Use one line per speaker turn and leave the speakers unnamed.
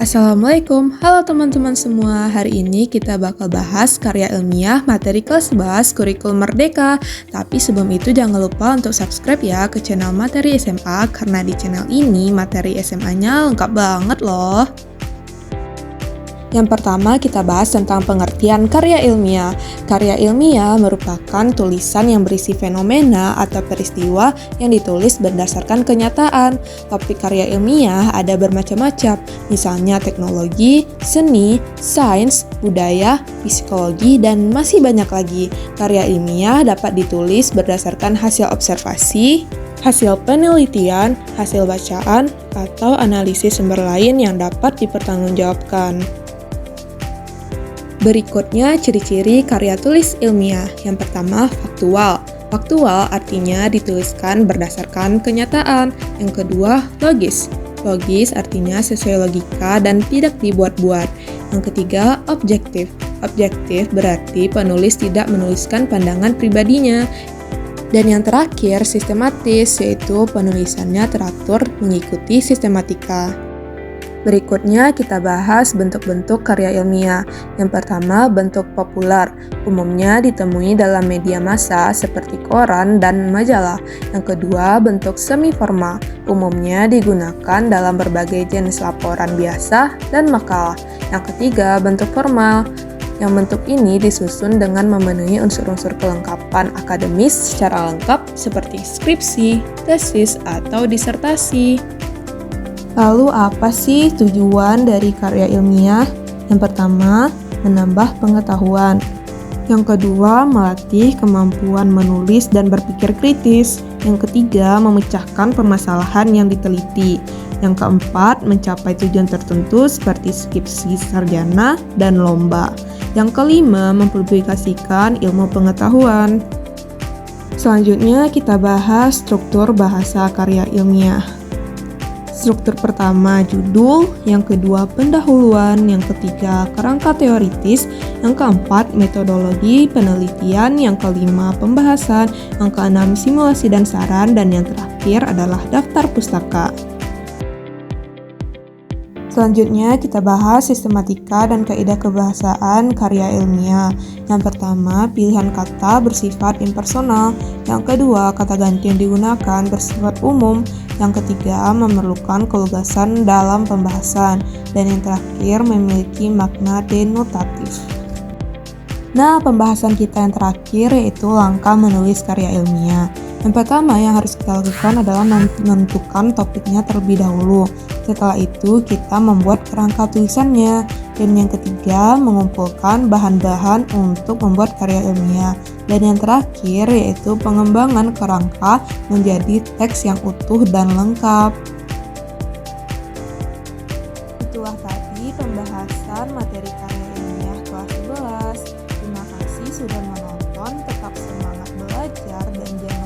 Assalamualaikum, halo teman-teman semua. Hari ini kita bakal bahas karya ilmiah materi kelas 11 Kurikulum Merdeka. Tapi sebelum itu jangan lupa untuk subscribe ya ke channel Materi SMA, karena di channel ini materi SMA-nya lengkap banget loh. Yang pertama kita bahas tentang pengertian karya ilmiah. Karya ilmiah merupakan tulisan yang berisi fenomena atau peristiwa yang ditulis berdasarkan kenyataan. Topik karya ilmiah ada bermacam-macam, misalnya teknologi, seni, sains, budaya, psikologi, dan masih banyak lagi. Karya ilmiah dapat ditulis berdasarkan hasil observasi, hasil penelitian, hasil bacaan, atau analisis sumber lain yang dapat dipertanggungjawabkan. Berikutnya, ciri-ciri karya tulis ilmiah. Yang pertama, faktual. Faktual artinya dituliskan berdasarkan kenyataan. Yang kedua, logis. Logis artinya sesuai logika dan tidak dibuat-buat. Yang ketiga, objektif. Objektif berarti penulis tidak menuliskan pandangan pribadinya. Dan yang terakhir, sistematis, yaitu penulisannya teratur mengikuti sistematika. Berikutnya kita bahas bentuk-bentuk karya ilmiah. Yang pertama, bentuk populer. Umumnya ditemui dalam media massa seperti koran dan majalah. Yang kedua, bentuk semi-formal. Umumnya digunakan dalam berbagai jenis laporan biasa dan makalah. Yang ketiga, bentuk formal. Yang bentuk ini disusun dengan memenuhi unsur-unsur kelengkapan akademis secara lengkap seperti skripsi, tesis, atau disertasi. Lalu apa sih tujuan dari karya ilmiah? Yang pertama, menambah pengetahuan. Yang kedua, melatih kemampuan menulis dan berpikir kritis. Yang ketiga, memecahkan permasalahan yang diteliti. Yang keempat, mencapai tujuan tertentu seperti skripsi sarjana dan lomba. Yang kelima, mempublikasikan ilmu pengetahuan. Selanjutnya, kita bahas struktur bahasa karya ilmiah. Struktur pertama judul, yang kedua pendahuluan, yang ketiga kerangka teoritis, yang keempat metodologi penelitian, yang kelima pembahasan, yang keenam simulasi dan saran, dan yang terakhir adalah daftar pustaka. Selanjutnya kita bahas sistematika dan kaidah kebahasaan karya ilmiah. Yang pertama, pilihan kata bersifat impersonal. Yang kedua, kata ganti yang digunakan bersifat umum. Yang ketiga, memerlukan kelugasan dalam pembahasan. Dan yang terakhir, memiliki makna denotatif. Nah, pembahasan kita yang terakhir yaitu langkah menulis karya ilmiah. Yang pertama yang harus kita lakukan adalah menentukan topiknya terlebih dahulu. Setelah itu, kita membuat kerangka tulisannya. Dan yang ketiga, mengumpulkan bahan-bahan untuk membuat karya ilmiah. Dan yang terakhir, yaitu pengembangan kerangka menjadi teks yang utuh dan lengkap. Itulah tadi pembahasan materi karya ilmiah kelas 11. Terima kasih sudah menonton, tetap semangat belajar dan jangan